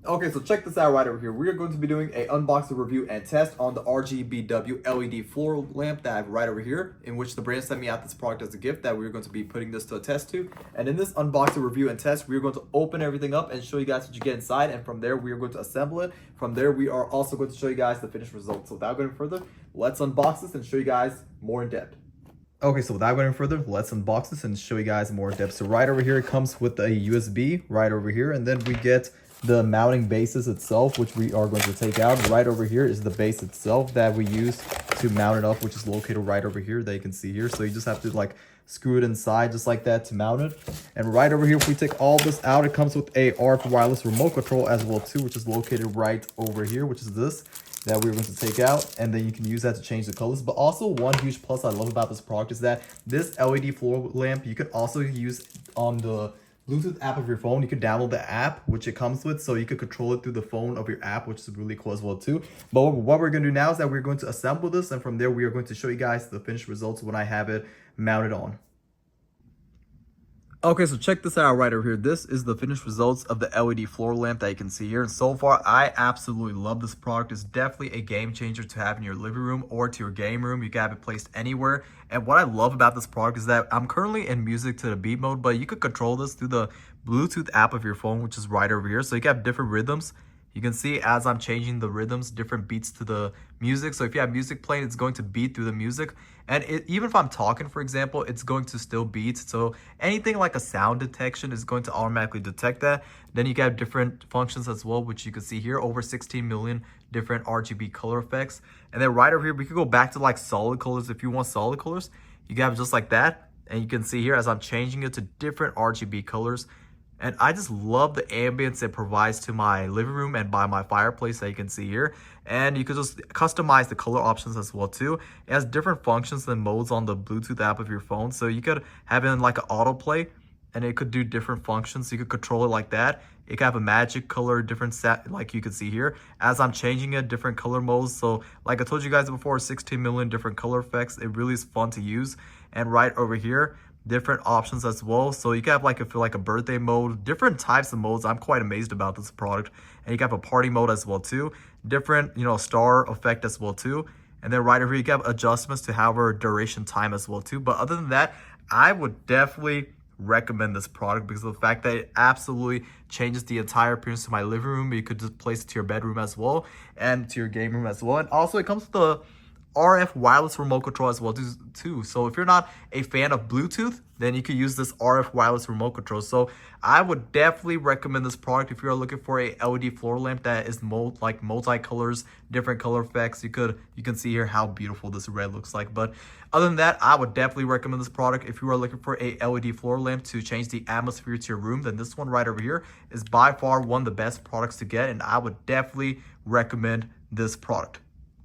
Okay, so check this out right over here. We are going to be doing a unboxing review and test on the RGBW LED floor lamp that I have right over here, in which the brand sent me out this product as a gift that we're going to be putting this to a test to. And in this unboxing review and test, we're going to open everything up and show you guys what you get inside. And from there, we are going to assemble it. From there, we are also going to show you guys the finished result. So without going further, let's unbox this and show you guys more in depth. Okay, so without going further, let's unbox this and show you guys more in depth. So right over here, it comes with a USB right over here, and then we get the mounting bases itself, which we are going to take out. Right over here is the base itself that we use to mount it up, which is located right over here that you can see here. So you just have to like screw it inside just like that to mount it. And right over here, if we take all this out, it comes with a RF wireless remote control as well too, which is located right over here, which is this that we're going to take out, and then you can use that to change the colors. But also one huge plus I love about this product is that this LED floor lamp you could also use on the Bluetooth app of your phone. You could download the app which it comes with, so you could control it through the phone of your app, which is really cool as well too. But what we're going to do now is that we're going to assemble this, and from there we are going to show you guys the finished results when I have it mounted on. Okay, so check this out right over here. This is the finished results of the LED floor lamp that you can see here. And so far, I absolutely love this product. It's definitely a game changer to have in your living room or to your game room. You can have it placed anywhere. And what I love about this product is that I'm currently in music to the beat mode, but you could control this through the Bluetooth app of your phone, which is right over here. So you can have different rhythms. You can see as I'm changing the rhythms, different beats to the music. So if you have music playing, it's going to beat through the music. And even if I'm talking, for example, it's going to still beat. So anything like a sound detection is going to automatically detect that. Then you can have different functions as well, which you can see here, over 16 million different RGB color effects. And then right over here, we could go back to like solid colors. If you want solid colors, you can have just like that. And you can see here as I'm changing it to different RGB colors. And I just love the ambience it provides to my living room and by my fireplace that you can see here. And you could just customize the color options as well too. It has different functions and modes on the Bluetooth app of your phone. So you could have it in like an autoplay, and it could do different functions. You could control it like that. It can have a magic color, different set, like you can see here. As I'm changing it, different color modes. So like I told you guys before, 16 million different color effects. It really is fun to use. And right over here, different options as well. So you can have like a birthday mode, different types of modes. I'm quite amazed about this product. And you can have a party mode as well too, different star effect as well too. And then right over here you can have adjustments to however duration time as well too. But other than that, I would definitely recommend this product because of the fact that it absolutely changes the entire appearance to my living room. You could just place it to your bedroom as well and to your game room as well. And also it comes with the RF wireless remote control as well too. So if you're not a fan of Bluetooth, then you could use this RF wireless remote control. So I would definitely recommend this product if you're looking for a LED floor lamp that is multi-colors, different color effects. You can see here how beautiful this red looks like. But other than that, I would definitely recommend this product if you are looking for a LED floor lamp to change the atmosphere to your room. Then this one right over here is by far one of the best products to get, and I would definitely recommend this product.